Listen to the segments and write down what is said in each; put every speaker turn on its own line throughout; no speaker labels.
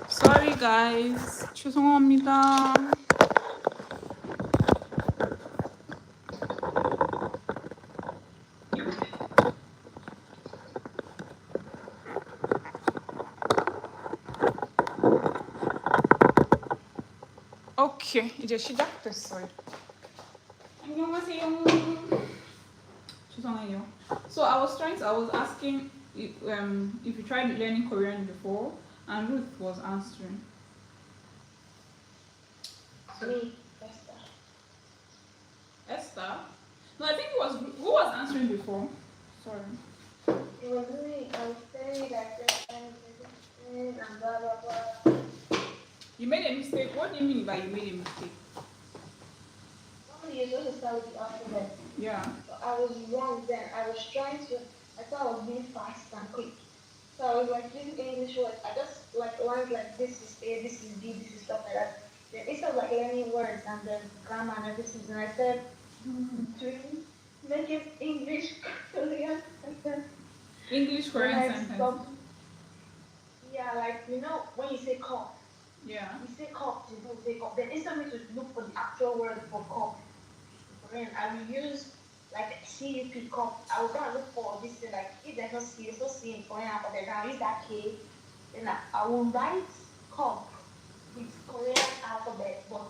Sorry guys. 죄송합니다. 오케이, 이제 시작됐어요. 안녕하세요. 죄송해요. So I was asking if you tried learning Korean before, and Ruth was answering.
Me,
Esther? No, I think it was who was answering before. Sorry.
It was me. I was saying that and blah blah blah.
You made a mistake. What do you mean by you made a mistake?
Normally you're supposed to start with the alphabet.
Yeah.
So I was wrong then. I thought I was being fast and quick. So I was like using English words. I just like learned like this is A, this is B, this is stuff like that. Then instead of like learning words and then grammar and everything, and I said doing making English Korean sentence.
English Korean sentence.
Yeah, like you know when you say cup.
Yeah.
You say cup, you don't say cup. Then instead of me to look for the actual word for cup, Korean, I will use like CUP cup. I will go and look for this thing like if there's no C, there's no C in Korean alphabet. Then I'll use that K. Then I will write cup with Korean alphabet, but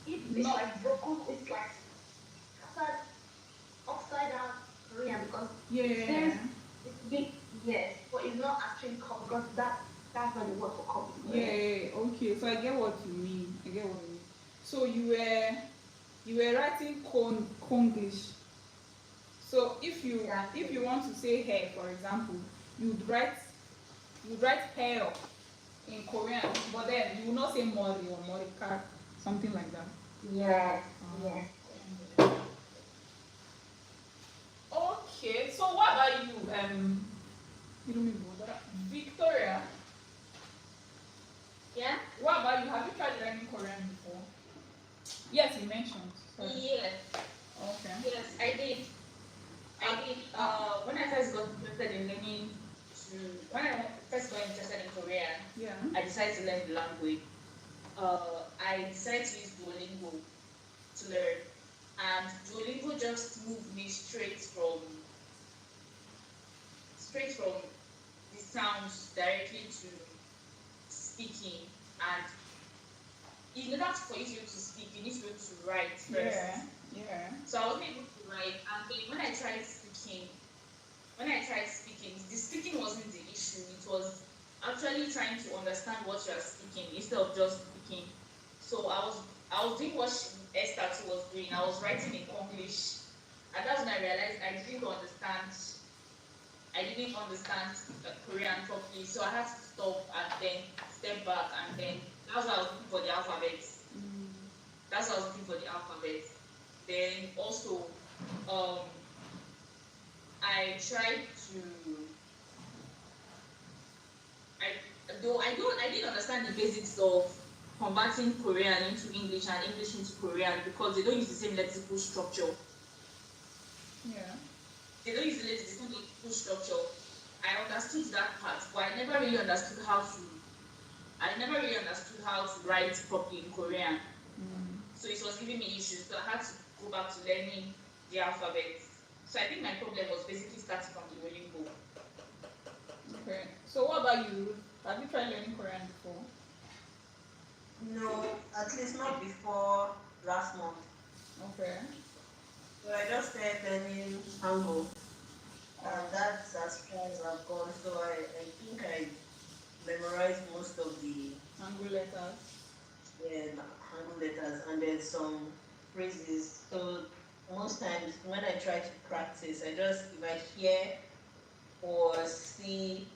if it's like broken, it's like upside down Korean because
Yeah.
it's big, yes, but it's not actually cup because that's not the word for cup.
Yeah. Okay. So I get what you mean. So you were writing Konglish. So if you want to say hair, for example, you'd write hair in Korean, but then you will not say mori or morika, something like that.
Yeah. Yeah.
Okay. So what about you? Victoria.
Yeah.
What about you? Have you tried learning Korean before? Yes, you mentioned. Sorry.
Yes.
Okay.
Yes, I did. When I first got interested in learning Korean,
Yeah.
I decided to learn the language. I decided to use Duolingo to learn, and Duolingo just moved me straight from the sounds directly to speaking. And in order for you to be able to speak, you need to be able to write first.
Yeah.
So I wasn't able to write, and then when I tried speaking, the speaking wasn't the issue. It was actually trying to understand what you are speaking instead of just speaking. So I was doing what Esther was doing. I was writing in English, and that's when I realized I didn't understand Korean properly. So I had to stop and then step back, and then that's why I was looking for the alphabet. Then also, I tried to. I didn't understand the basics of converting Korean into English and English into Korean because they don't use the same lexical structure.
Yeah.
They don't use the same lexical structure. I understood that part, but I never really understood how to write properly in Korean. So it was giving me issues. So I had to go back to learning the alphabet. So I think my problem was basically starting from the Duolingo.
Okay. So what about you? Have you tried learning Korean before?
No, at least not before last month.
Okay.
So I just started learning Hangul, and that's as far as I've gone. So I think I memorized most of the
Hangul letters.
Yeah, Hangul letters, and then some phrases. So most times when I try to practice, if I hear or see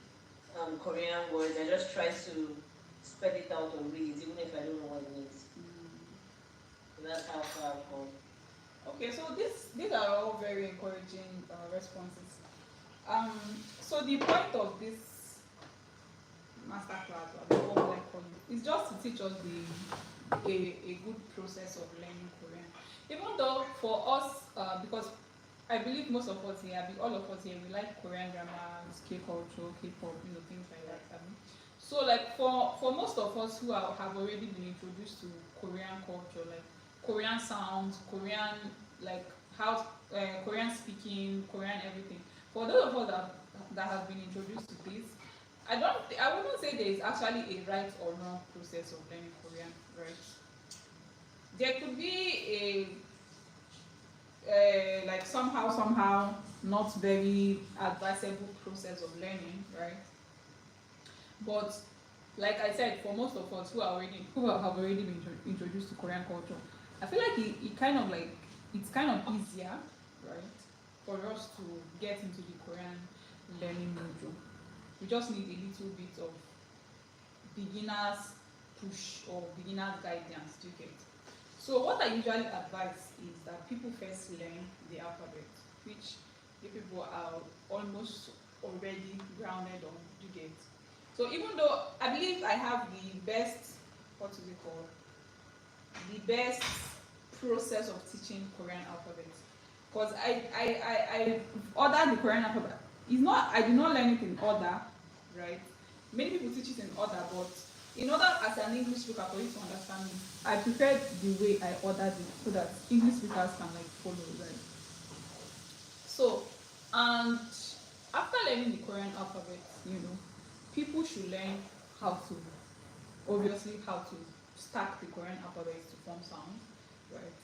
Korean words, I just try to spell it out or read it, even if I don't know what it means. So that's how far I've gone.
Okay, so these are all very encouraging responses. So the point of this masterclass, is just to teach us a good process of learning Korean. Even though for us, because I believe most of us here, all of us here, we like Korean dramas, K culture, K-pop, things like that. So like for most of us who have already been introduced to Korean culture, like Korean sounds, Korean like how Korean speaking, Korean everything. For those of us that have been introduced to this, I wouldn't say there is actually a right or wrong process of learning Korean, right? There could be like somehow not very advisable process of learning, right? But like I said, for most of us who have already been introduced to Korean culture, I feel like it kind of like it's kind of easier, right, for us to get into the Korean learning module. We just need a little bit of beginners push or beginners guidance to get. So what I usually advise is that people first learn the alphabet, which the people are almost already grounded on to get. So even though I believe I have the best, what is it called? The best process of teaching Korean alphabet. Because I ordered the Korean alphabet. It's not I did not learn it in order, right? Many people teach it in order, but in order as an English speaker for you to understand me, I prefer the way I ordered it so that English speakers can like follow, right? So, and after learning the Korean alphabet, people should learn how to, obviously, how to stack the Korean alphabet to form sound, right?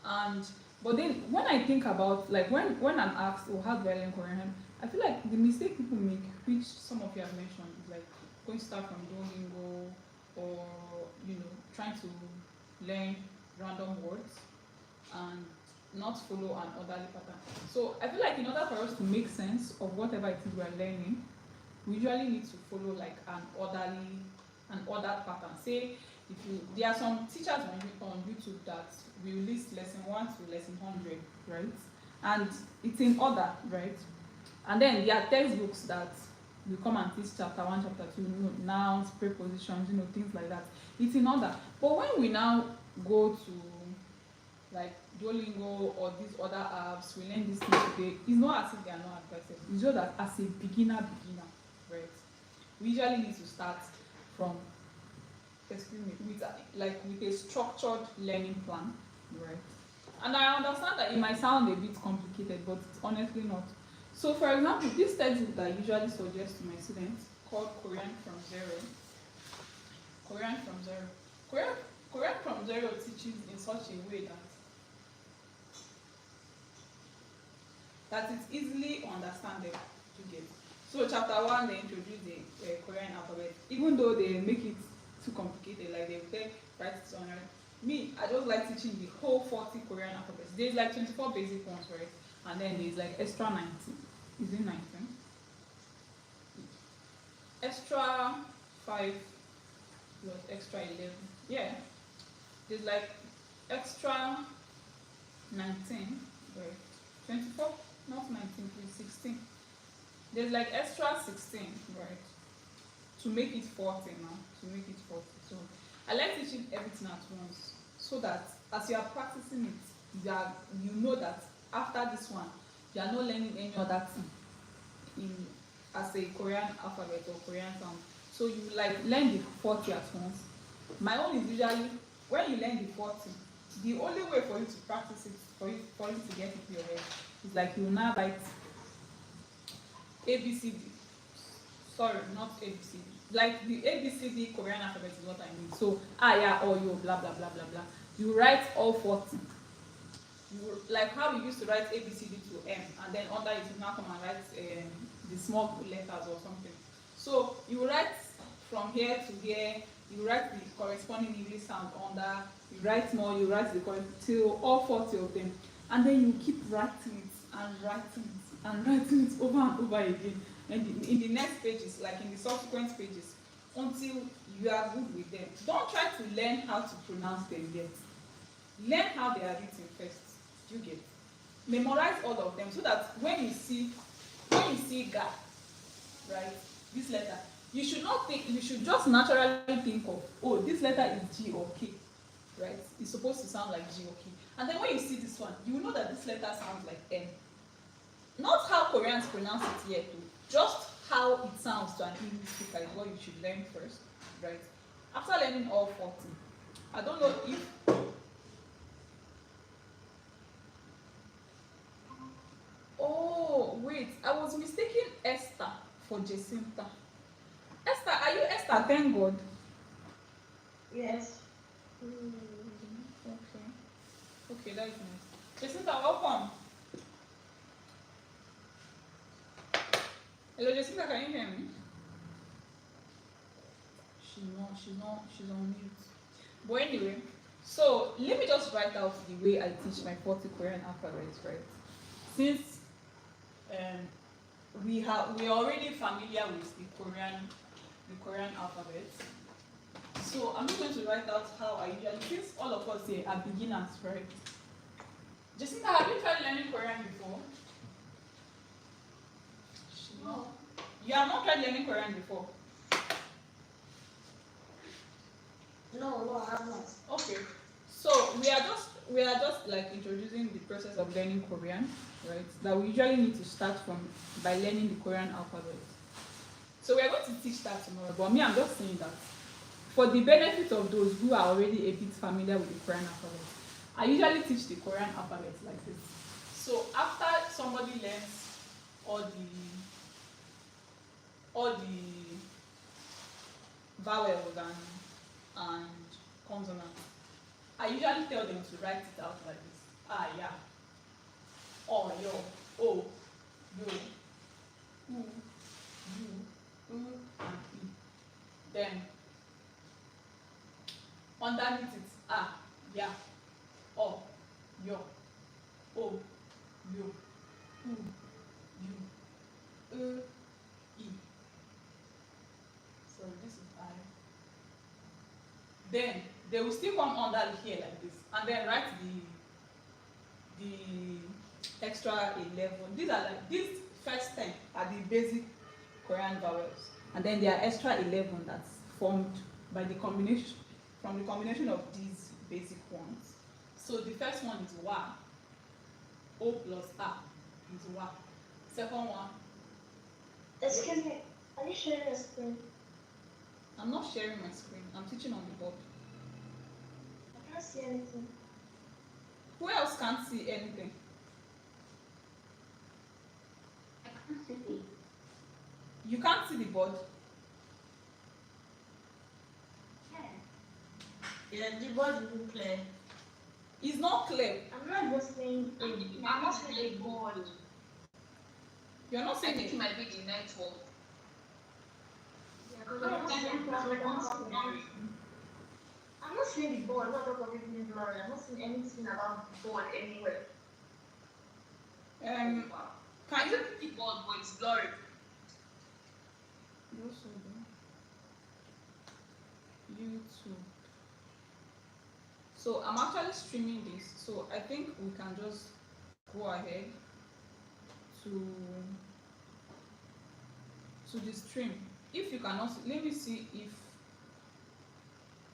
And but then when I think about like when I'm asked, oh, how do I learn Korean? I feel like the mistake people make, which some of you have mentioned, is like going to start from Duolingo or trying to learn random words and not follow an orderly pattern. So I feel like in order for us to make sense of whatever it is we are learning, we usually need to follow like an ordered pattern. Say there are some teachers on YouTube that will list lesson 1 to lesson 100, right? And it's in order, right? And then there are textbooks that will come and teach chapter 1, chapter 2, nouns, prepositions, things like that. It's in order. But when we now go to like Duolingo or these other apps, we learn this thing today, it's not as if they are not advisable. It's just that as a beginner, right? We usually need to start from, with a structured learning plan, right? And I understand that it might sound a bit complicated, but it's honestly not. So for example, this textbook that I usually suggest to my students, called Korean from Zero. Korean from Zero. Korean from Zero teaches in such a way that it's easily understandable to get. So chapter 1, they introduce the Korean alphabet. Even though they make it too complicated, like they say, write it on it. Me, I just like teaching the whole 40 Korean alphabets. There's like 24 basic ones, right? And then there's like extra 19. Is it 19? Extra 5 plus extra 11. Yeah. There's like extra 19, right? 24, not 19, please, 16. There's like extra 16, right? To make it 40 now. To make it 40. So I like teaching everything at once so that as you are practicing it, you know that after this one, you are not learning any other thing as a Korean alphabet or Korean sound. So you like learn the 40 at once. My own is usually when you learn the 40, the only way for you to practice it, for you to get it in your head, is like you will now write ABCD. Sorry, not ABCD. Like the ABCD Korean alphabet is what I mean. So yeah, or you blah blah blah blah blah. You write all 40. Like how we used to write ABCD to M, and then under it you now come and write the small letters or something. So you write from here to here, you write the corresponding English sound under, you write more, you write the till all 40 of them, and then you keep writing it and writing it and writing it over and over again. And in the next pages, like in the subsequent pages, until you are good with them. Don't try to learn how to pronounce them yet. Learn how they are written first. You get. Memorize all of them so that when you see ga, right, this letter, you should just naturally think of, oh, this letter is G or K, right? It's supposed to sound like G or K. And then when you see this one, you will know that this letter sounds like M. not how Koreans pronounce it yet, though. Just how it sounds to an English speaker is what you should learn first, right? After learning all 40, I don't know if. Oh, wait, I was mistaking Esther for Jacinta. Esther, are you Esther? Thank God.
Yes.
Okay. Okay, that is nice. Jacinta, welcome. Hello, Jacinta, can you hear me? She's on mute. But anyway, so let me just write out the way I teach my 40 Korean alphabets, right? Since we are already familiar with the Korean alphabet. So I'm just going to write out how I usually, since all of us here are beginners, right? Jacinta, have you tried learning Korean before? No. You have not tried learning Korean before?
No, I have not.
Okay. So we are just like introducing the process of learning Korean, right? That we usually need to start from by learning the Korean alphabet. So we are going to teach that tomorrow. But me, I'm just saying that for the benefit of those who are already a bit familiar with the Korean alphabet, I usually teach the Korean alphabet like this. So after somebody learns all the vowels and consonants, I usually tell them to write it out like this. Ah, yeah. Oh, yo. Oh, yo. U, U, and E. Then, underneath it, ah, yeah. Oh, yo. Oh, yo. U, U, E. So this is I. Then they will still come under here like this, and then write the extra 11. These first 10 are the basic Korean vowels, and then there are extra 11 that's formed by the combination of these basic ones. So the first one is wa. O plus a is wa. Second one.
Excuse me, are you sharing your screen?
I'm not sharing my screen. I'm teaching on the board.
I can't see anything.
Who else can't see anything?
I can't see it.
You can't see the board.
Yeah, the board isn't clear.
It's not clear.
I'm not just saying I'm not saying a board.
You're not
I
saying
think
it.
it might be the network.
Yeah, because I'm not saying the board, not talking about everything blurry. I'm not saying anything about the board anywhere.
Can
I
you?
think the board, but it's blurry.
YouTube. So I'm actually streaming this, so I think we can just go ahead to the stream. If you cannot see, let me see if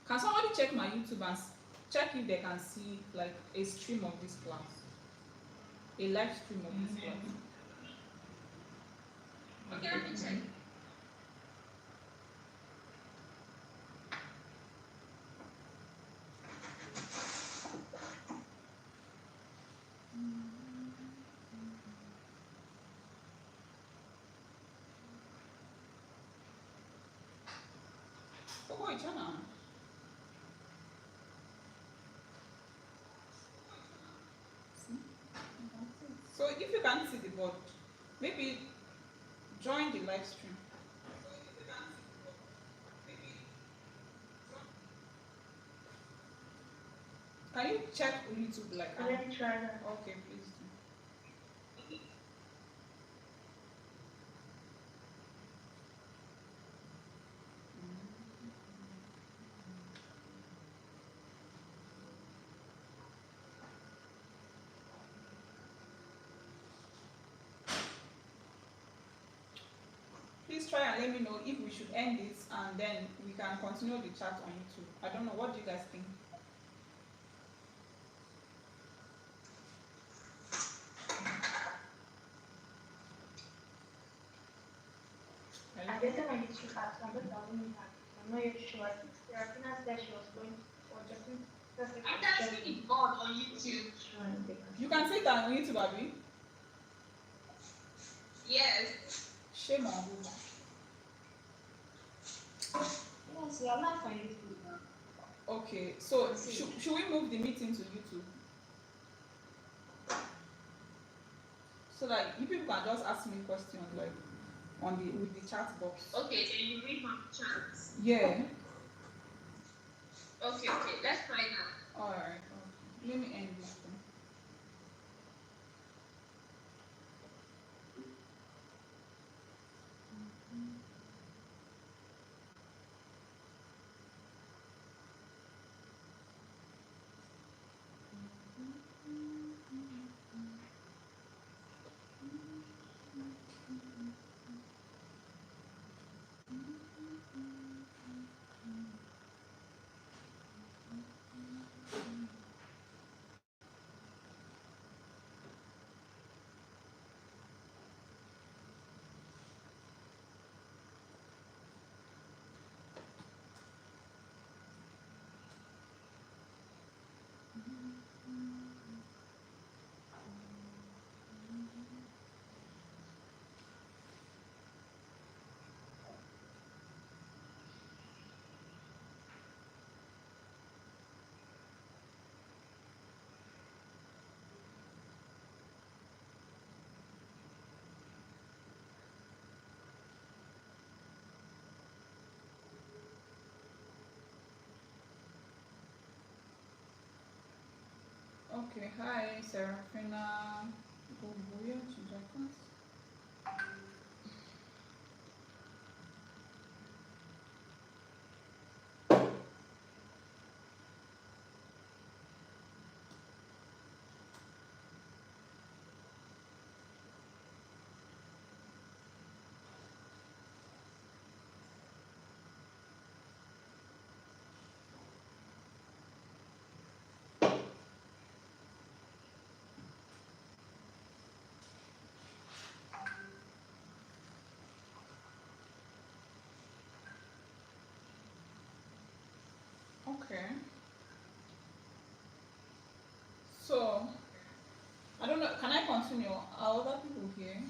can somebody check my YouTube and check if they can see like a stream of this class, a live stream of this class.
Okay, let me check.
Oh, 있잖아. So if you can't see the board, maybe join the live stream. Can you check YouTube like
Let me try that.
Okay, please do. Please try and let me know if we should end this and then we can continue the chat on YouTube. I don't know, what do you guys think?
I get my YouTube app, so I'm not downloading that. I'm not yet sure. I think Serafina said she was going or just
I'm actually God on YouTube.
You can see it on YouTube, Abby.
Yes.
Shame on you.
Yes, I'm not finding YouTube now.
Okay, so should we move the meeting to YouTube? So that you people can just ask me questions like on the with the chat box.
Okay, then you read my chat.
Yeah.
Okay, let's try that.
Alright. Let me end this thing. Okay, hi, Serafina. Gobuya Chijakas. Okay. So, I don't know, can I continue? Are other people here?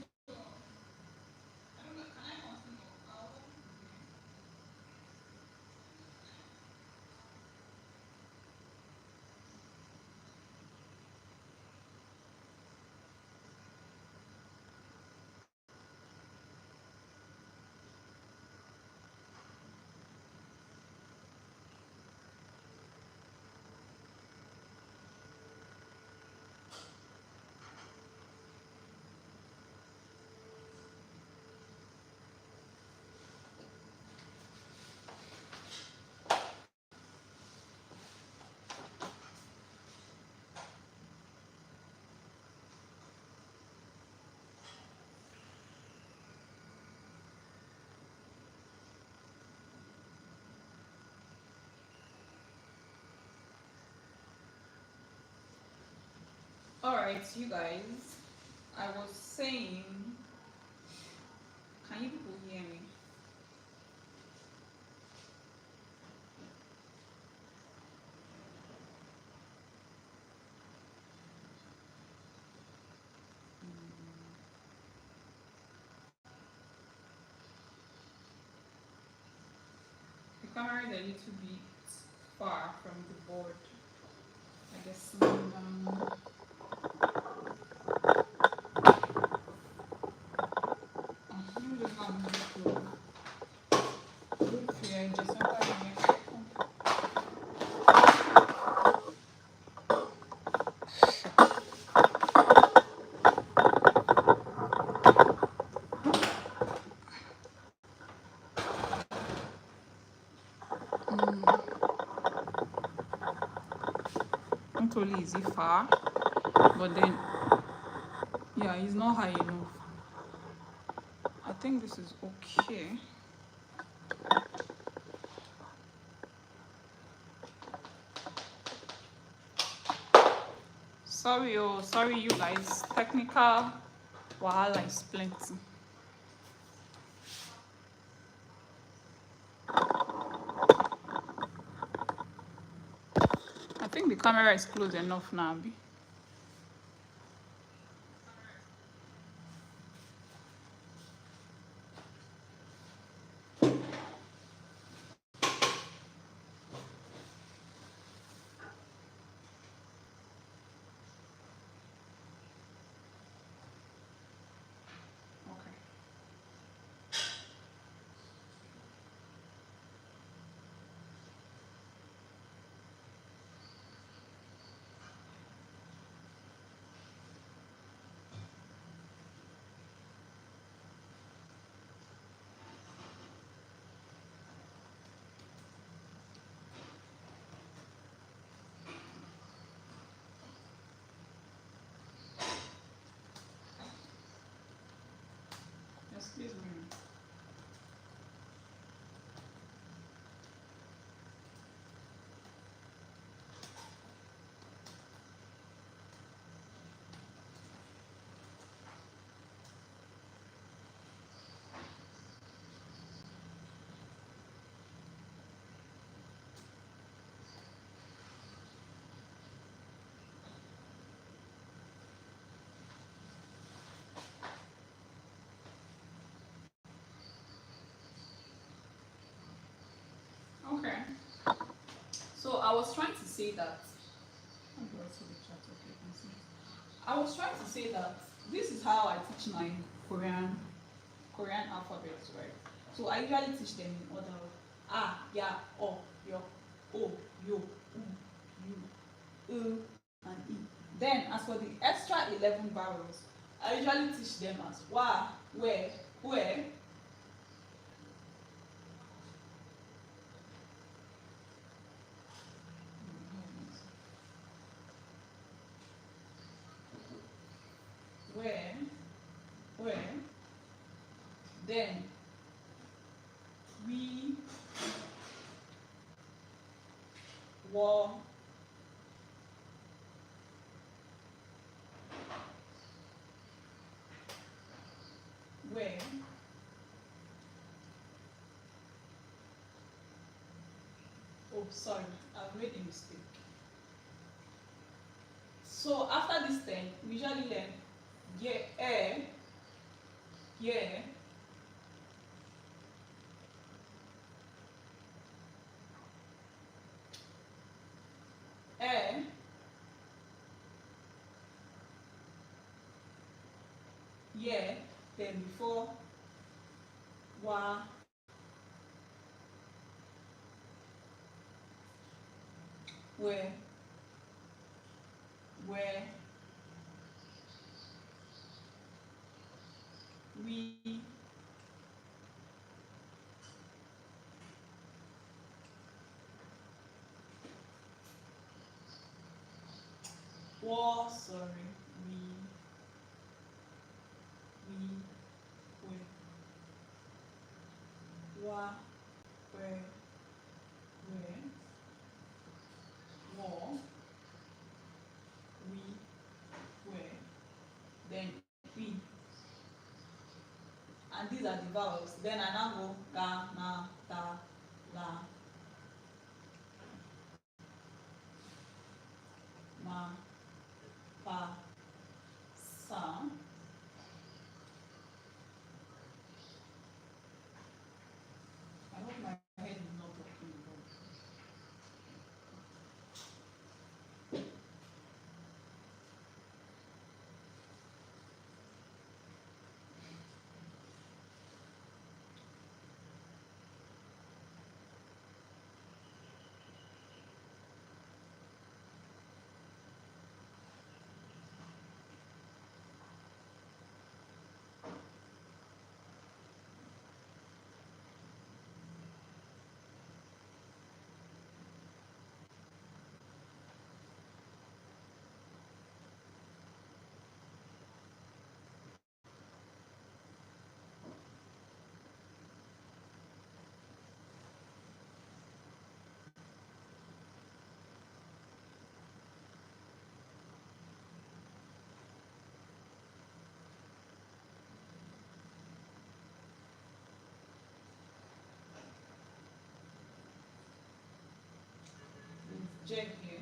Alright, you guys. I was saying, can you people hear me? The camera is a little bit far from the board. I guess. Let me just go and move to look here in the center of my phone. Not only is it far, but then yeah, it's not high enough. I think this is okay. Sorry you guys. Technical wahala is plenty. the camera is close enough now, Abi. Okay. Excuse me. Okay. So I was trying to say that. How do I see the chat? Okay, I can see it. I was trying to say that this is how I teach my Korean alphabets, right? So I usually teach them in order of ya, yo, o, yo, you, and e. Then as for the extra 11 vowels, I usually teach them as wa, where, where, where, then we, wo, where, oh sorry, I've made a mistake. So after this 10, we usually learn yeah, yeah, eh, yeah, then before wa, where, we, wo, sorry, we, where, wa, where, wo, we, where, then we. And these are the vowels. Then I now go ga, na, ta, la, ma, pa, sa. I hope my head is not working. With J here.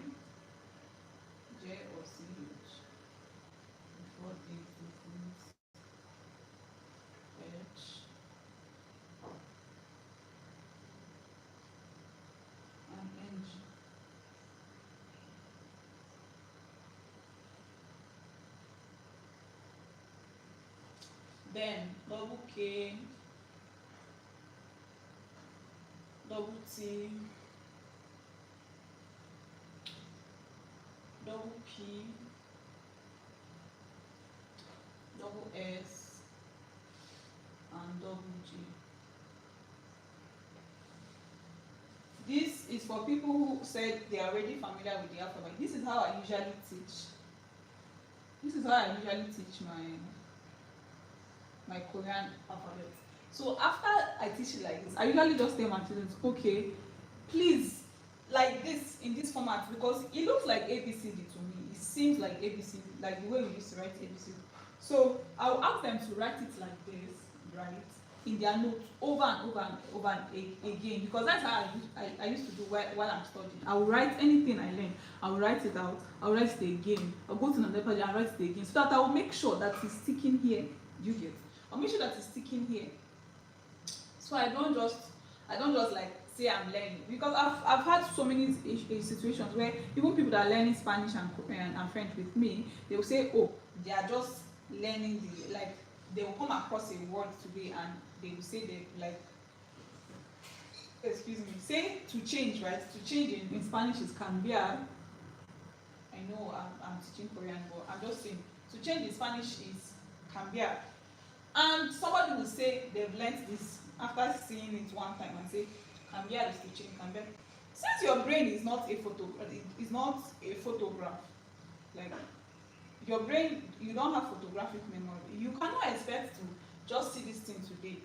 then double K, double T, double P, double S, and double G. This is for people who said they are already familiar with the alphabet. This is how I usually teach. This is how I usually teach my Korean alphabet. So after I teach it like this, I usually just tell my students, okay, please, like this, in this format, because it looks like ABCD to me. It seems like ABCD, like the way we used to write ABCD. So I'll ask them to write it like this, right, in their notes over and over and over again, because that's how I used to do while I'm studying. I will write anything I learn. I will write it out. I will write it again. I'll go to another page and write it again, so that I will make sure that it's sticking here. You get? I'll make sure that it's sticking here. So I don't just like say I'm learning, because I've had so many situations where even people that are learning Spanish and Korean and French with me, they will say, oh, they are just learning the, like, they will come across a word today and they will say they, like, excuse me, say to change, right? To change in Spanish is cambiar. I know I'm teaching Korean, but I'm just saying to change in Spanish is cambiar. And somebody will say they've learned this after seeing it one time and say cambiar is to change, cambiar. Since your brain is not a photograph, like your brain, you don't have photographic memory. You cannot expect to just see this thing today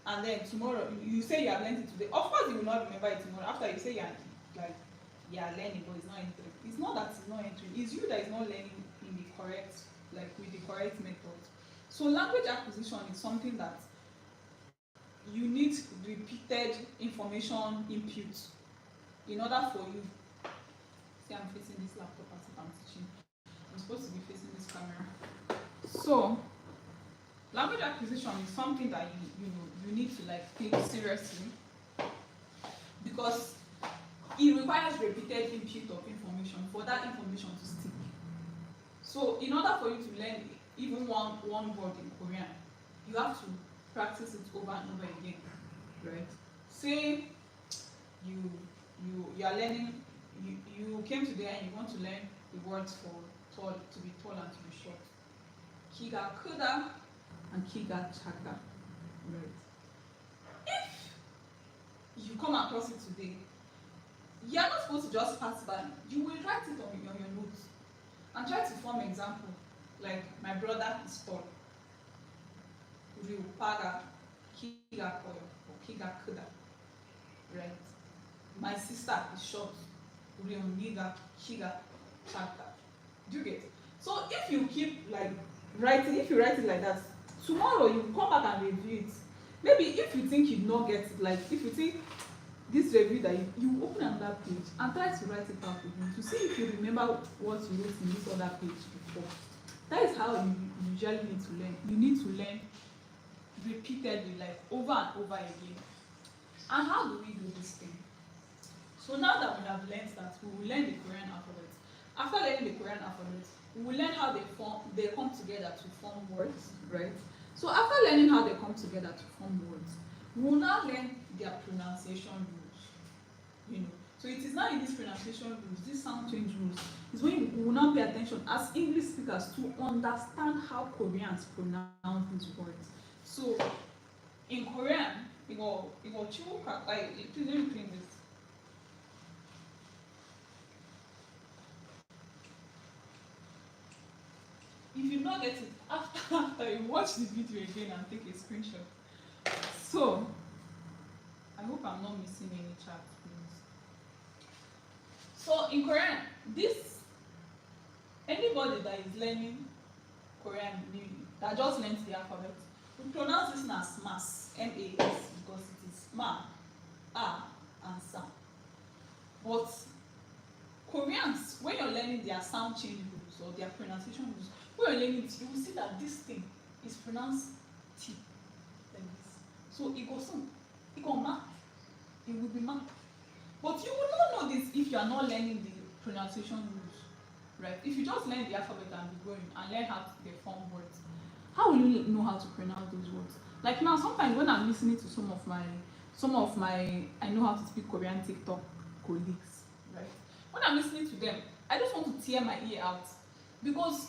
and then tomorrow you say you have learned it today. Of course you will not remember it tomorrow after you say you are learning, but it's not entering. It's not that it's not entering, it's you that is not learning in the correct, like with the correct method. So language acquisition is something that you need repeated information input in order for you. See, I'm facing this laptop as if I'm teaching. I'm supposed to be facing this camera. So language acquisition is something that you need to like take seriously, because it requires repeated input of information for that information to stick. So in order for you to learn even one word in Korean, you have to practice it over and over again, right? Say you are learning, you came today and you want to learn the words for tall, to be tall and to be short. 키가 크다 and 키가 작다, right? If you come across it today, you are not supposed to just pass by. You will write it on your notes and try to form example. Like, my brother is tall. Paga 키가 커요 or 키가 크다, right? My sister is short. 우리 언니가 키가 작다. Do you get? So if you keep like writing, if you write it like that, tomorrow you come back and review it. Maybe if you think you not get it, like if you think this review that you open another page and try to write it out again to see if you remember what you wrote in this other page before. That is how you usually need to learn. You need to learn repeatedly, like over and over again. And how do we do this thing? So now that we have learned that, we will learn the Korean alphabet. After learning the Korean alphabet, we will learn how they come together to form words, right? So after learning how they come together to form words, we will now learn their pronunciation rules. You know, so it is now in these pronunciation rules, these sound change rules, is when we will now pay attention as English speakers to understand how Koreans pronounce these words. So in Korean, please let me clean this. If you not get it after you watch the video again and take a screenshot. So I hope I'm not missing any chat, please. So in Korean, anybody that is learning Korean newly, that just learns the alphabet, we pronounce this as mas, M-A-S, because it is ma, a, and sa. But Koreans, when you're learning their sound change rules or their pronunciation rules, when you're learning it, you will see that this thing is pronounced T, like this. So it goes on, it will ma, it will be ma. But you will not know this if you are not learning the pronunciation rules, right? If you just learn the alphabet and be going and learn how they form words, how will you know how to pronounce those words? Like now, sometimes when I'm listening to some of my I know how to speak Korean TikTok colleagues, right? When I'm listening to them, I just want to tear my ear out because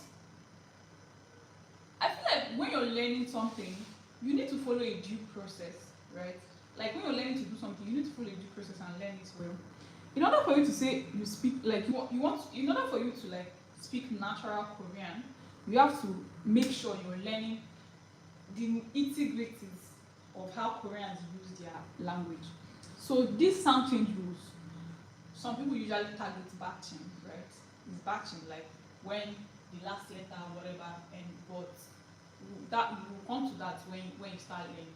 I feel like when you're learning something, you need to follow a due process, right? Like when you're learning to do something, you need to follow a due process and learn it well. In order for you to say you speak like you want in order for you to like speak natural Korean, you have to make sure you're learning the integrities of how Koreans use their language. So these sound change rules, some people usually target batching, right? It's batching like when the last letter or whatever, and but that you will come to that when you start learning.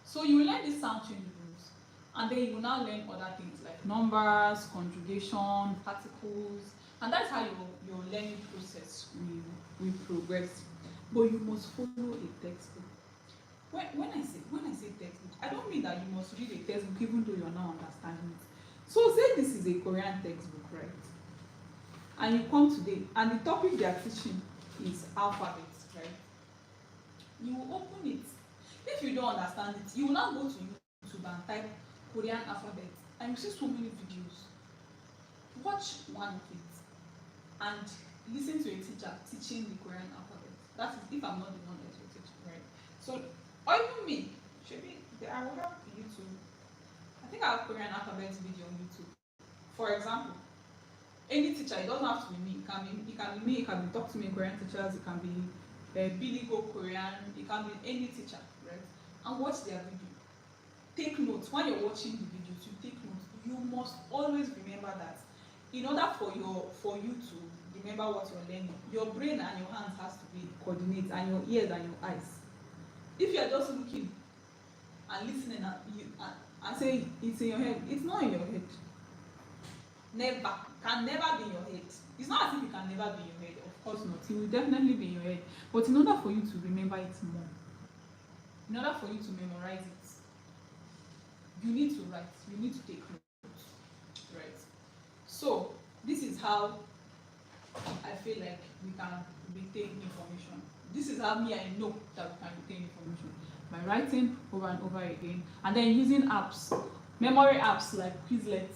So you will learn these sound change rules, and then you will now learn other things like numbers, conjugation, particles, and that's how your learning process will progress. But you must follow a textbook. When I say textbook, I don't mean that you must read a textbook even though you're not understanding it. So say this is a Korean textbook, right? And you come today, and the topic they are teaching is alphabets, right? You will open it. If you don't understand it, you will now go to YouTube and type Korean alphabet, and you see so many videos. Watch one of it and listen to a teacher teaching the Korean alphabet. That is if I'm not the one that will teach, right? So, or even me, I will have YouTube. I think I have Korean alphabet video on YouTube. For example, any teacher, it doesn't have to be me. It can be me, it can be talk to me Korean teachers, it can be Billy Go Korean, it can be any teacher, right? And watch their video. Take notes. When you're watching the videos, you take notes. You must always remember that in order for you to remember what you're learning, your brain and your hands has to be coordinated, and your ears and your eyes. If you're just looking and listening and say it's in your head, it's not in your head. Never. Can never be in your head. It's not as if it can never be in your head. Of course not. It will definitely be in your head. But in order for you to remember it more, in order for you to memorize it, you need to write. You need to take notes. Right? So this is how I feel like we can retain information. This is how I know that we can retain information. By writing over and over again, and then using apps, memory apps like Quizlet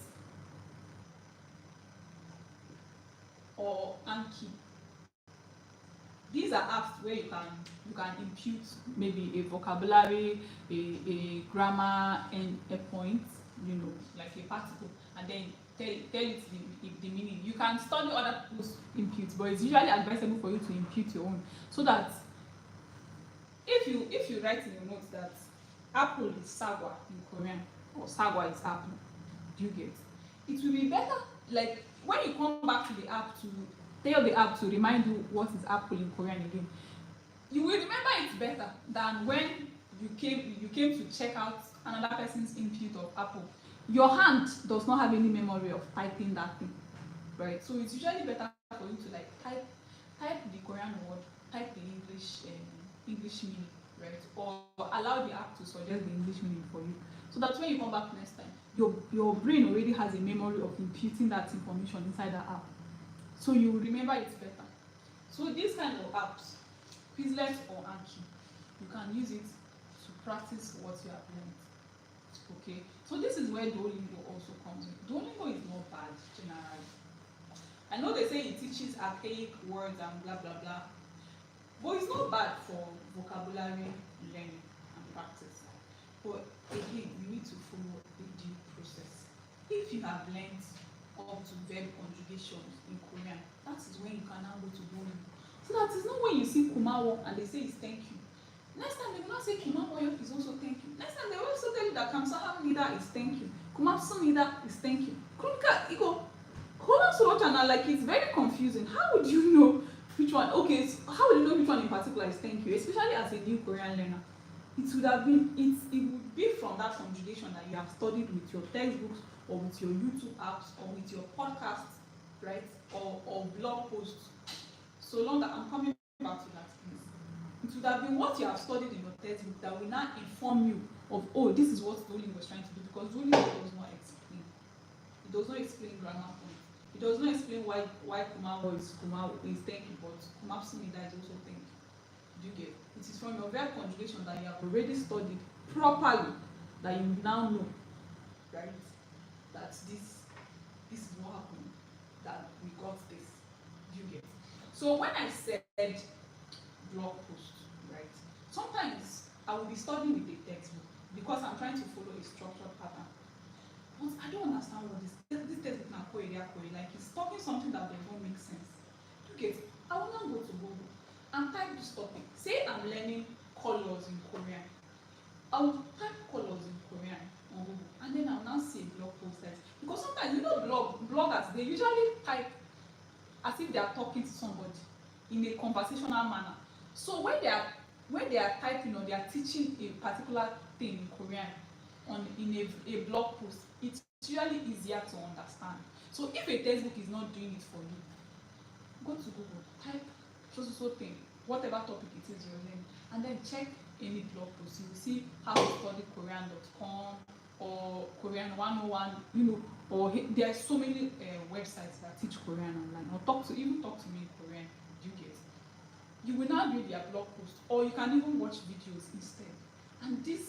or Anki. These are apps where you can impute maybe a vocabulary, a grammar, and a point, like a particle, and then tell it the meaning. You can study other people's inputs, but it's usually advisable for you to impute your own, so that if you write in your notes that apple is sagwa in Korean or sagwa is apple, do you get? It will be better like when you come back to the app to tell the app to remind you what is apple in Korean again. You will remember it better than when you came to check out another person's input of apple. Your hand does not have any memory of typing that thing, right? So it's usually better for you to like type the Korean word, type the English meaning, right? Or allow the app to suggest the English meaning for you. So that when you come back next time, your brain already has a memory of imputing that information inside the app. So you will remember it better. So these kind of apps, Quizlet or Anki, you can use it to practice what you have learned. Okay, so this is where Duolingo also comes in. Duolingo is not bad generally. I know they say it teaches archaic words and blah blah blah, but it's not bad for vocabulary learning and practice. But again, you need to follow a due process. If you have learned up to verb conjugations in Korean, that is when you can now go to Duolingo. So that is not when you see Kumawo and they say it's thank you. Next time they will not say Kumawo is also thank you. Next time they will also tell you that Kamsaha Nida is thank you. Kumapsu Nida is thank you. Kunka Iko. Like it's very confusing. How would you know which one? Okay, so how would you know which one in particular is thank you? Especially as a new Korean learner. It would be from that conjugation that you have studied with your textbooks or with your YouTube apps or with your podcasts, right? Or blog posts. So long that I'm coming back to that, please. It would have been what you have studied in your textbook that will now inform you of, oh, this is what Duolingo was trying to do, because Duolingo does not explain. It does not explain grammar points. It does not explain why Kumawo is thank you, but Kumapsu Nida is also thank you. Do Do you get? It is from your verb conjugation that you have already studied properly that you now know, right? That this is what happened, that we got this. Do you get? So when I said blog post, right? Sometimes I will be studying with a textbook because I'm trying to follow a structured pattern. But I don't understand what this textbook now like it's talking something that does not make sense. Do you get? I will now go to Google and type this topic. Say I'm learning colors in Korean. I will type colors in Korean on Google, and then I'll now see a blog post that, because sometimes bloggers, they usually type as if they are talking to somebody in a conversational manner. So when they are typing or they are teaching a particular thing in Korean in a blog post, it's usually easier to understand. So if a textbook is not doing it for you, go to Google, type so thing, whatever topic it is you're learning, and then check any blog post. You will see how to study Korean.com or Korean 101, or there are so many websites that teach Korean online, or talk to me in Korean. Do you get? You will now read their blog post, or you can even watch videos instead. And it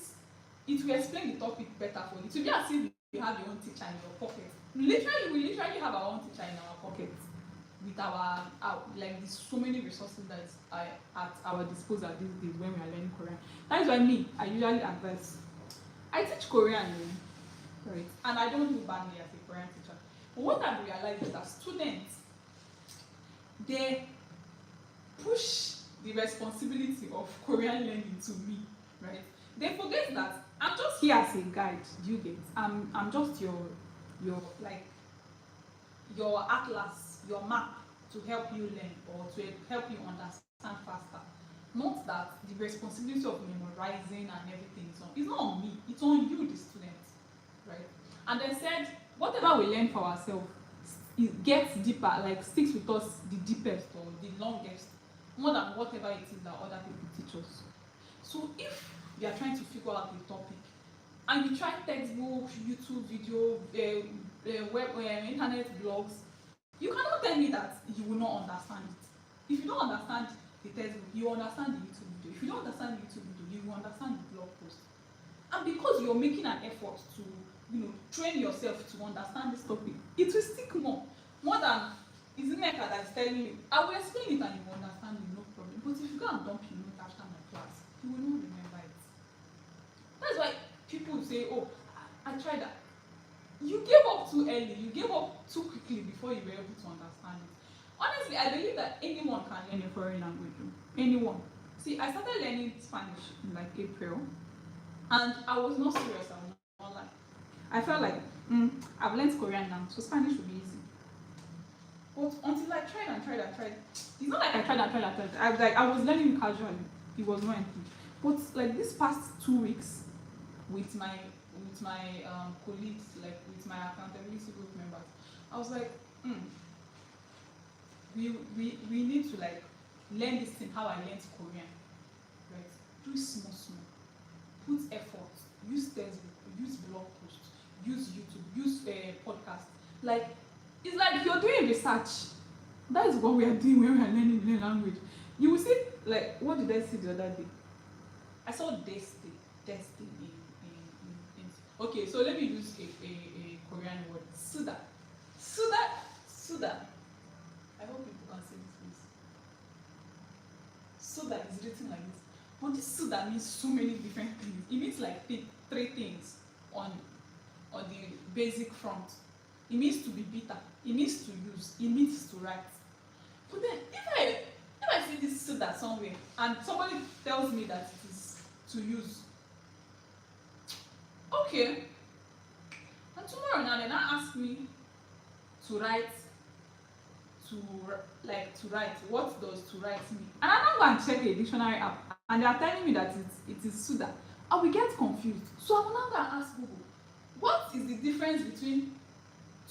will explain the topic better for you. To be as if you have your own teacher in your pocket. We literally have our own teacher in our pocket. With our like there's so many resources that are at our disposal these days when we are learning Korean. That is why I usually advise. I teach Korean, right? And I don't do badly as a Korean teacher. But what I've realized is that students, they push the responsibility of Korean learning to me, right? They forget that I'm just here as a guide. Do you get? I'm just your atlas, your map to help you learn or to help you understand faster. Not that the responsibility of memorizing and everything is not on me, it's on you, the student, right? And they said, whatever we learn for ourselves, it gets deeper, like sticks with us the deepest or the longest, more than whatever it is that other people teach us. So if you are trying to figure out a topic, and you try textbooks, YouTube video, internet blogs, you cannot tell me that you will not understand it. If you don't understand the textbook, you understand the YouTube video. If you don't understand the YouTube video, you will understand the blog post. And because you're making an effort to, train yourself to understand this topic, it will stick more than it's Nneka that's telling you. I will explain it and you will understand it, no problem. But if you go and dump your note after my class, you will not remember it. That's why people say, oh, I tried that. You gave up too early, you gave up too quickly before you were able to understand it. Honestly, I believe that anyone can learn a foreign language. Anyone. See, I started learning Spanish in like April, and I was not serious. I was not like, I felt like, I've learned Korean now, so Spanish will be easy. But until I tried, it's not like I tried. I was learning casually. It was not anything. But like this past 2 weeks, with my colleagues, like with my accountability group members, I was like, we need to like learn this thing how I learned Korean, right? Do it small, put effort, use textbook, use blog posts, use YouTube, use podcast. Like it's like you're doing research. That is what we are doing when we are learning the language. You will see, like, what did I see the other day? I saw Destiny. Okay, so let me use a Korean word. Suda. I hope people can say this, please. Suda is written like this. But this Suda means so many different things. It means like three things on the basic front. It means to be bitter. It means to use. It means to write. But then, if I see this Suda somewhere and somebody tells me that it is to use, okay, and tomorrow now they now ask me to write, what does to write mean? And I now go and check a dictionary app and they are telling me that it is Suda. I will get confused. So I will now go and ask Google, what is the difference between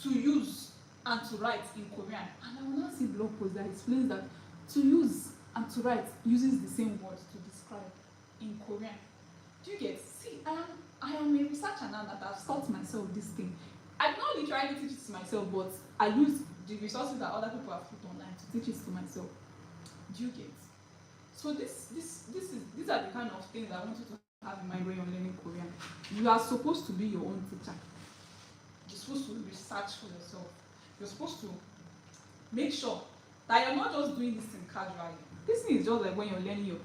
to use and to write in Korean? And I will now see blog post that explains that to use and to write uses the same words to describe in Korean. Do you get? See, I am a researcher now that I've taught myself this thing. I not literally teach it to myself, but I use the resources that other people have put online to teach it to myself. Do you get? So these are the kind of things I want you to have in mind when you're learning Korean. You are supposed to be your own teacher. You're supposed to research for yourself. You're supposed to make sure that you're not just doing this thing casually. This thing is just like when you're learning your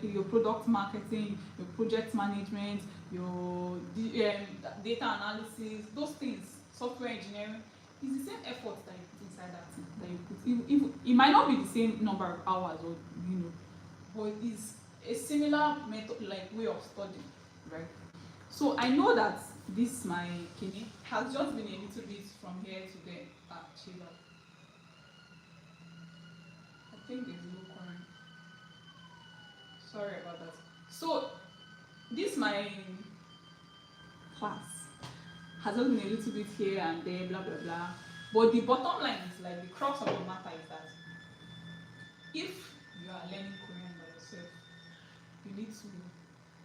your product marketing, your project management, your data analysis, those things, software engineering. It's the same effort that you put inside that thing that you put. It might not be the same number of hours, or but it's a similar method, like way of studying, right? So I know that this my kidney has just been a little bit from here to there. Chill out. I think there's no current. Sorry about that. So this my class has just been a little bit here and there, blah blah blah. But the bottom line is, like, the crux of the matter is that if you are learning Korean by yourself, you need to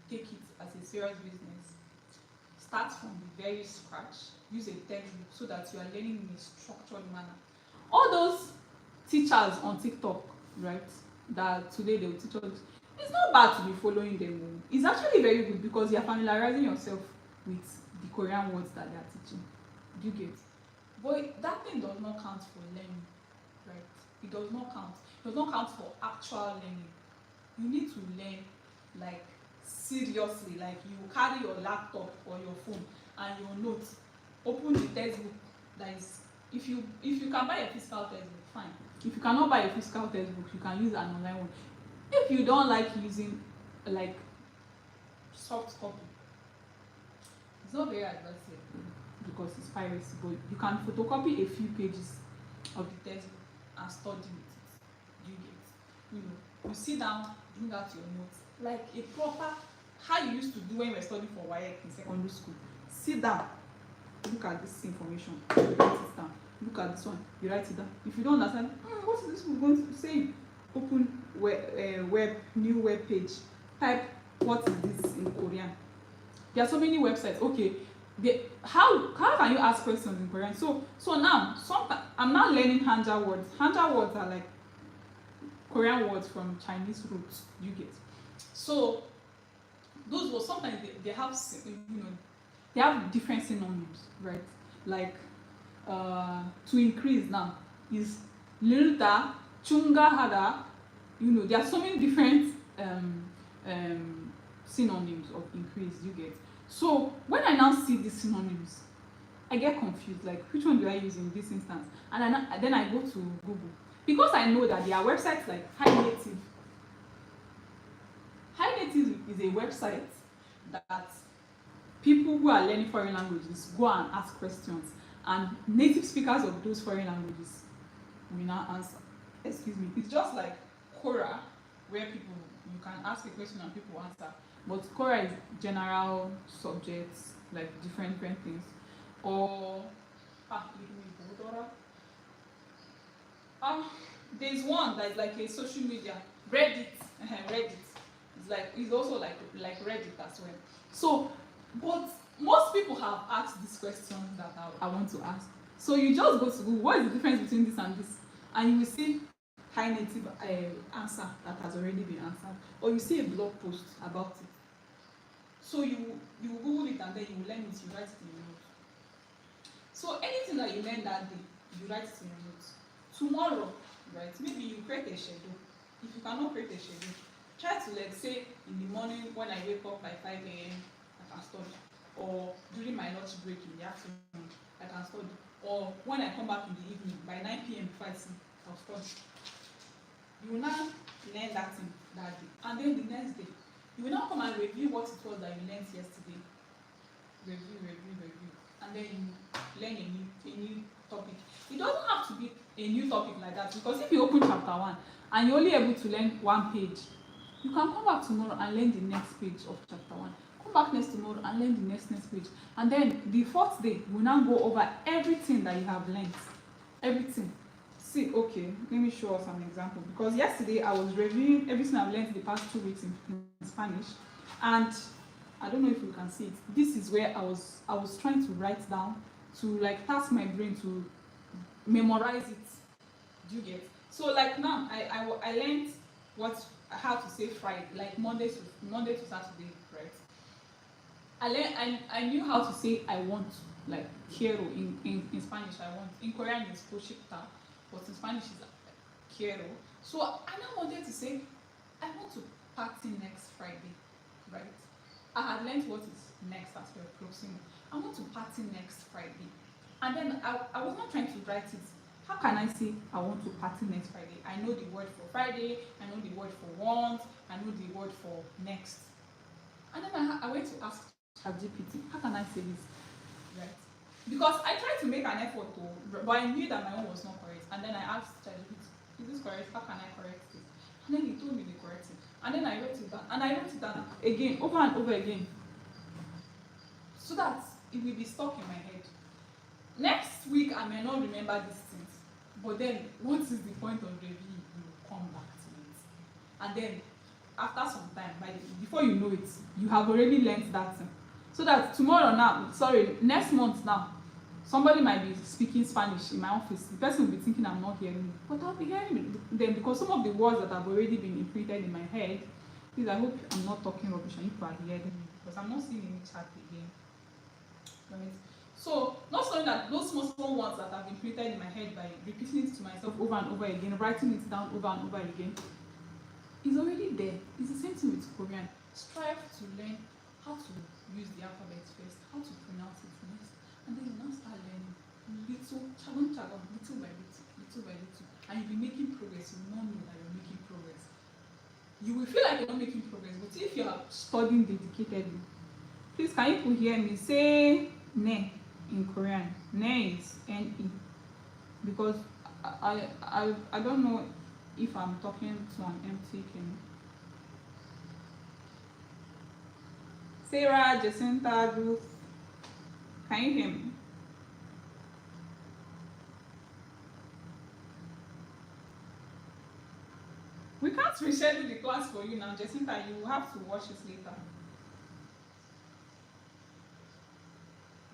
take it as a serious business. Start from the very scratch. Use a textbook so that you are learning in a structured manner. All those teachers on TikTok, right, that today they will teach us, it's not bad to be following them. It's actually very good because you are familiarizing yourself with the Korean words that they are teaching. Do you get? But that thing does not count for learning, right? It does not count. It does not count for actual learning. You need to learn, like, seriously. Like, you carry your laptop or your phone and your notes, open the textbook. That is, if you can buy a physical textbook, fine. If you cannot buy a physical textbook, you can use an online one. If you don't like using, like, soft copy, it's not very advisable because it's piracy, but you can photocopy a few pages of the textbook and study with it. You get, you sit down, bring out your notes, like a proper, how you used to do when you were studying for WAEC in secondary school. Sit down, look at this information, write it down. Look at this one, you write it down. If you don't understand, what is this going to say? Open new web page. Type, what is this in Korean? There are so many websites. Okay, how can you ask questions in Korean? So now, I'm now learning Hanja words. Hanja words are like Korean words from Chinese roots. You get? So those words, sometimes they have, they have different synonyms, right? Like, to increase now is lilda, chunga hada. There are so many different synonyms of increase. You get? So when I now see these synonyms, I get confused. Like, which one do I use in this instance? And then I go to Google, because I know that there are websites like Hi Native. Hi Native is a website that people who are learning foreign languages go and ask questions, and native speakers of those foreign languages will now answer. Excuse me. It's just like Quora, where you can ask a question and people answer. But Quora is general subjects, like different things. Or there's one that's like a social media, Reddit. Reddit. It's also like Reddit as well. So, but most people have asked these questions that I want to ask. So you just go to Google, what is the difference between this and this? And you will see Hi Native answer that has already been answered. Or you see a blog post about it. So you Google it and then you learn it, you write it in your notes. So anything that you learn that day, you write it in your notes. Tomorrow, right, maybe you create a schedule. If you cannot create a schedule, try to, like, say in the morning when I wake up by 5 a.m. I can study. Or during my lunch break in the afternoon, I can study. Or when I come back in the evening by 9 p.m. before I sleep, I'll study. You will now learn that thing that day. And then the next day, you will now come and review what it was that you learned yesterday. Review. And then you learn a new topic. It doesn't have to be a new topic like that, because if you open chapter 1 and you're only able to learn one page, you can come back tomorrow and learn the next page of chapter 1. Come back next tomorrow and learn the next page. And then the fourth day, we'll now go over everything that you have learned. Everything. See, okay, let me show us an example. Because yesterday I was reviewing everything I've learned the past 2 weeks in Spanish. And I don't know if you can see it. This is where I was trying to write down, to, like, task my brain to memorize it. Do you get? So, like, now I learned how to say Friday, like Monday to Saturday, right? I knew how to say I want, like quiero in Spanish. I want, in Korean is pochita, but in Spanish is quiero. So I now wanted to say I want to party next Friday, right? I had learned what is next as well, proximo. I want to party next Friday. And then I was not trying to write it. How can I say I want to party next Friday? I know the word for Friday, I know the word for want, I know the word for next. And then I went to ask ChatGPT, how can I say this? Right? Because I tried to make an effort to, but I knew that my own was not correct. And then I asked ChatGPT, is this correct? How can I correct it? And then he told me the correct thing. And then I wrote it down. And I wrote it down again, over and over again. So that it will be stuck in my head. Next week I may not remember these things. But then what is the point of reviewing? You will come back to it. And then after some time, before you know it, you have already learned that thing. So that tomorrow now, sorry, next month now, somebody might be speaking Spanish in my office. The person will be thinking I'm not hearing it, but I'll be hearing them because some of the words that have already been imprinted in my head. Please, I hope I'm not talking rubbish and you are hearing me because I'm not seeing any chat again. Right? So, not knowing that those small words that have been imprinted in my head by repeating it to myself over and over again, writing it down over and over again, is already there. It's the same thing with Korean. Strive to learn how to use the alphabet first, how to pronounce it next, and then you now start learning little, little by little, and you'll be making progress. You will not know that you're making progress. You will feel like you're not making progress, but if you are studying dedicatedly, please can you put hear me say ne in Korean? Ne is N-E, because I don't know if I'm talking to an empty can. Sarah, Jacinta, Ruth, can you hear me? We can't reschedule the class for you now, Jacinta. You will have to watch it later.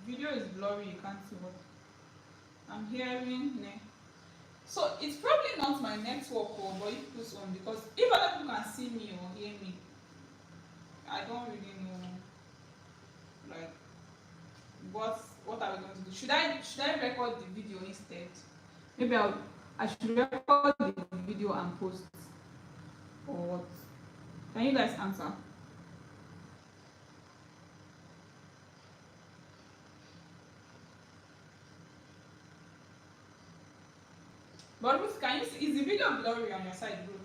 Video is blurry, you can't see what I'm hearing. Ne. So it's probably not my network or but it goes on because if other people can see me or hear me, I don't really know like what are we going to do. Should I record the video instead? Maybe I should record the video and post or what? Can you guys answer? But Ruth, can you see, is the video blurry on your side, Ruth?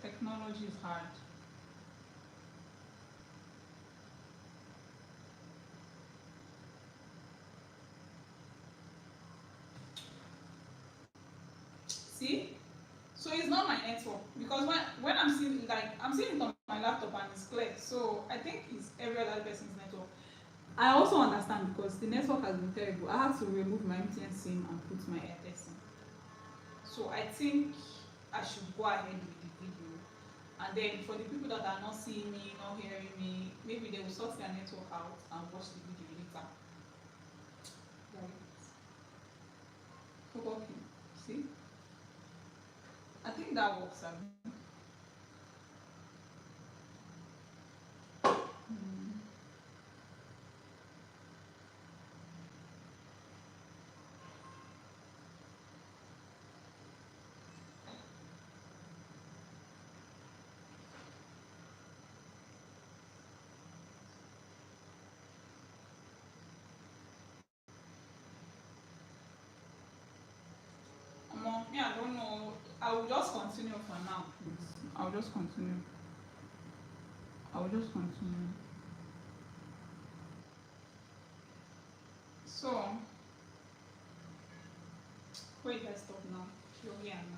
Technology is hard. See? So it's not my network because when I'm seeing it on my laptop and it's clear. So I think it's every other person's network. I also understand because the network has been terrible. I have to remove my MTN SIM and put my Airtel SIM. So I think I should go ahead with the video. And then for the people that are not seeing me, not hearing me, maybe they will sort their network out and watch the video later. Right. Okay. See? I think that works. Me, I don't know. I will just continue for now, please. I'll just continue. So, wait, let's stop now. You're here now.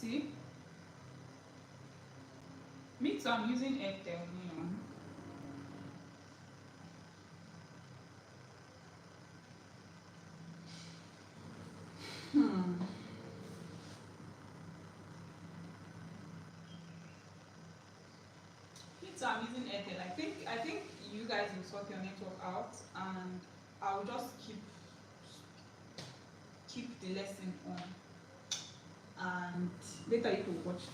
See? Me too, I'm using Airtel, you know. Hmm. Me too, I'm using Airtel. I think you guys will sort your network out, and I'll just keep the lesson on, and later you can watch it.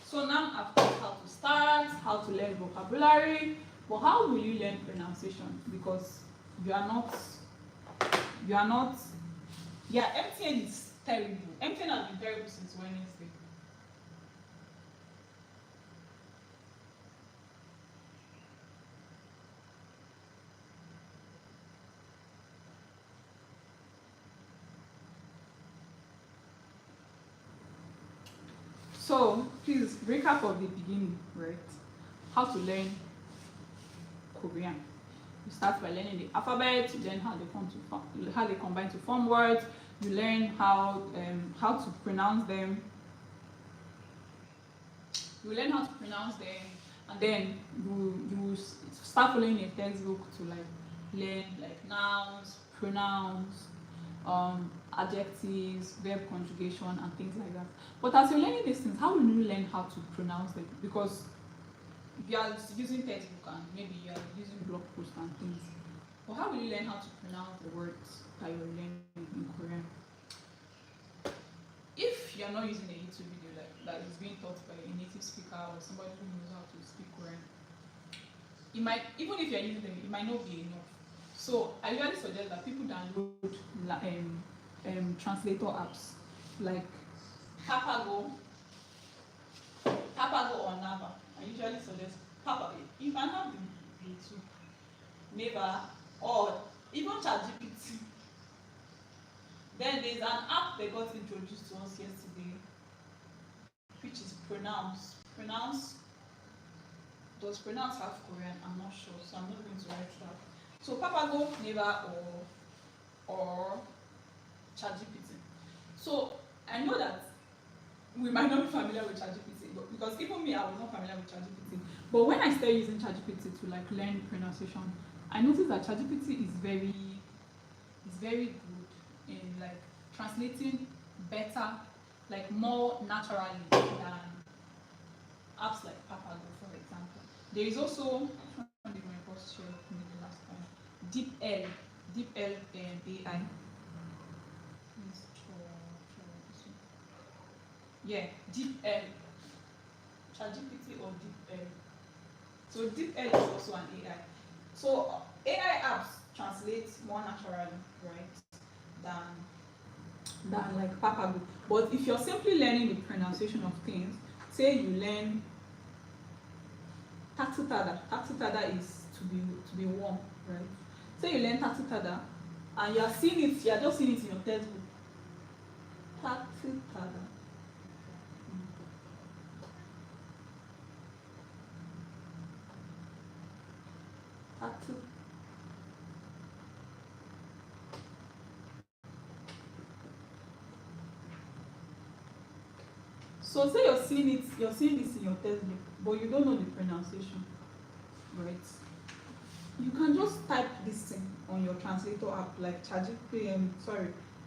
So now I've taught how to start, how to learn vocabulary, but how will you learn pronunciation? Because you are not, yeah, MTN is terrible. MTN has been terrible since Wednesday. So please recap of the beginning, right? How to learn Korean. You start by learning the alphabet. You learn how they combine to form words. You learn how to pronounce them. You learn how to pronounce them, and then you start following a textbook to like learn like nouns, pronouns, adjectives, verb conjugation, and things like that. But as you're learning these things, how will you learn how to pronounce them? Because if you are using textbook and maybe you are using blog posts and things, but how will you learn how to pronounce the words that you're learning in Korean? If you're not using a YouTube video like that is being taught by a native speaker or somebody who knows how to speak Korean, it might, even if you're using them, it might not be enough. So I usually suggest that people download translator apps like Papago or Nava. I usually suggest Papago. You can have the two, Neva, or even ChatGPT. Then there's an app they got introduced to us yesterday, which is Pronounce. Does Pronounce have Korean? I'm not sure, so I'm not going to write that. So Papago, Neva, or ChatGPT. So I know that we might not be familiar with ChatGPT, but because even me, I was not familiar with ChatGPT. But when I started using ChatGPT to like learn pronunciation, I noticed that ChatGPT is very good in like translating better, like more naturally than apps like Papago, for example. There is also DeepL AI. Yeah, DeepL, ChatGPT or DeepL. So DeepL is also an AI. So AI apps translate more naturally, right, than like Papago. But if you're simply learning the pronunciation of things, say you learn Tatsuttada is to be warm, right? Say you learn Tatsuttada and you're just seeing it in your textbook. Tatsuttada. So say you're seeing this in your textbook, but you don't know the pronunciation, right? You can just type this thing on your translator app like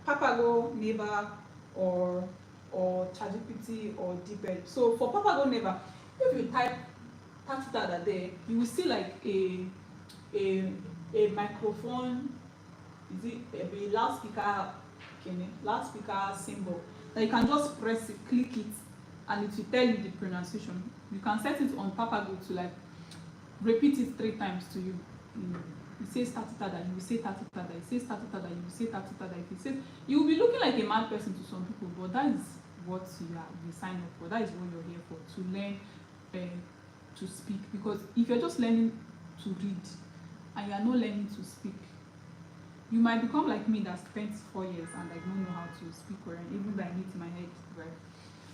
Papago, Neva, or ChatGPT or DeepL. So for Papago, Neva, if you type Tatsuttada there, you will see like a microphone, is it a loudspeaker symbol that you can just press it, click it, and it will tell you the pronunciation. You can set it on Papago to like repeat it 3 times to you. It says Tatsuttada, you will say Tatsuttada. It says Tatsuttada, you will say Tatsuttada. If it says, you will be looking like a mad person to some people, but that is what you sign up for. That is what you're here for, to learn to speak. Because if you're just learning to read and you are not learning to speak, you might become like me that spent 4 years and I don't know how to speak Korean, even though I need it in my head, right?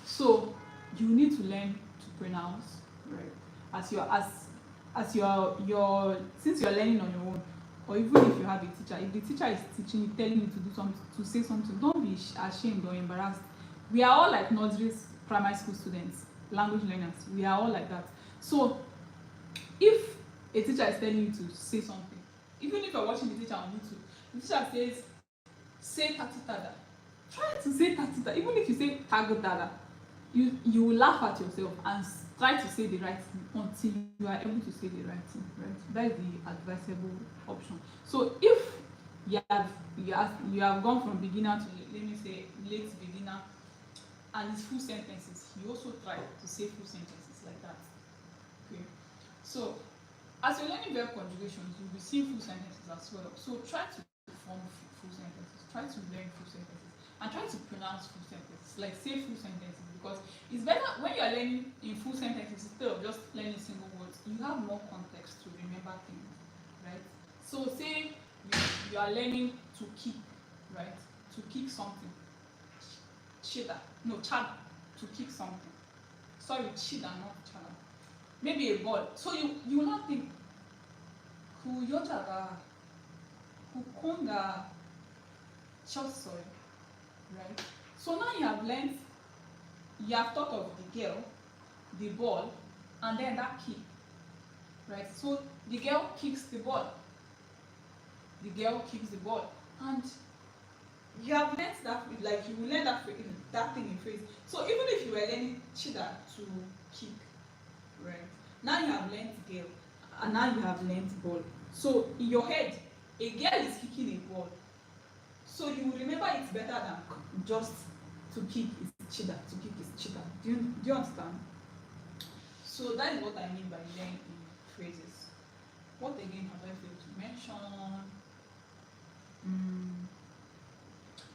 So you need to learn to pronounce, right? Since you're learning on your own, or even if you have a teacher, if the teacher is teaching you, telling you to do something, to say something, don't be ashamed or embarrassed. We are all like nursery primary school students, language learners, we are all like that. So if a teacher is telling you to say something, even if you're watching the teacher on YouTube, the teacher says, say tatitada, try to say tatitada. Even if you say tagotada, you will laugh at yourself and try to say the right thing until you are able to say the right thing, right? That is the advisable option. So if you have gone from beginner to, let me say, late beginner, and it's full sentences, you also try to say full sentences like that. Okay. So as you're learning verb conjugations, you'll be seeing full sentences as well. So try to form full sentences, try to learn full sentences, and try to pronounce full sentences, like say full sentences, because it's better when you're learning in full sentences instead of just learning single words. You have more context to remember things, right? So say you are learning to kick, right? To kick something. Chida, no, chada, to kick something. Sorry, chida, not chada. Maybe a ball. So you will not think kuyotaga, kukonga, chosoi, right? So now you have learned, you have thought of the girl, the ball, and then that kick, right? So the girl kicks the ball. The girl kicks the ball, and you have learned that, like you will learn that thing in phrase. So even if you were learning chida to kick, right? Now you have learned girl, and now you have learned ball. So in your head, a girl is kicking a ball. So you will remember it's better than just to kick is chida, to kick is chida. Do you understand? So that is what I mean by learning in phrases. What again have I failed to mention?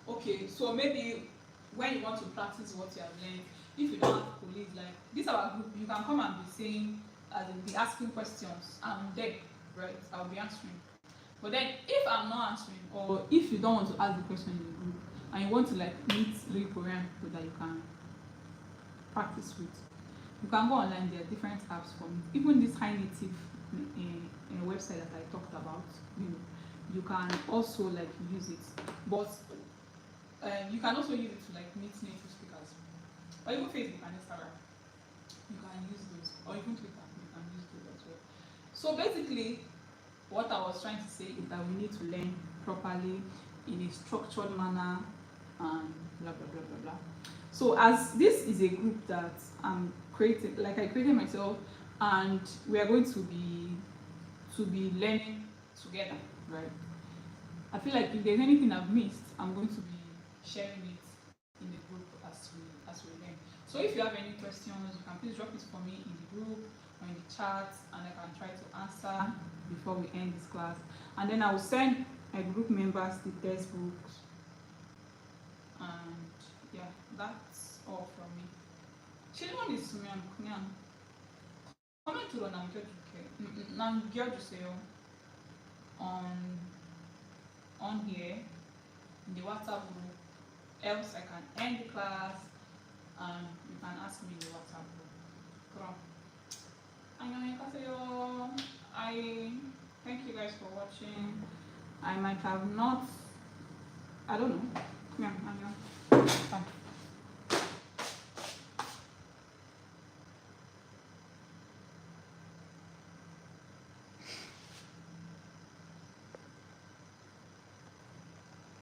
Okay, so maybe when you want to practice what you have learned, if you don't have colleagues like this, our group, you can come and be saying, be asking questions. I'm there, right? I'll be answering. But then, if I'm not answering, or if you don't want to ask the question in the group, and you want to like meet real Korean people that you can practice with, you can go online. There are different apps for it. Even this High Native website that I talked about, you can also like use it. But you can also use it to like meet native speakers, or even Facebook and Instagram. You can use those, or even Twitter. You can use those as well. So basically, what I was trying to say is that we need to learn properly in a structured manner and blah blah blah blah blah. So as this is a group that I'm creating, like I created myself, and we are going to be learning together, right? I feel like if there's anything I've missed, I'm going to be sharing it in the group as we learn. So if you have any questions, you can please drop it for me in the group or in the chat, and I can try to answer before we end this class. And then I will send my group members the textbooks. And yeah, that's all from me. Children is Kunyan. Comment to Namgyojuke on here in the WhatsApp group. Else I can end the class and you can ask me in the WhatsApp group. I thank you guys for watching. I might have not, I don't know. Yeah, I know. Bye.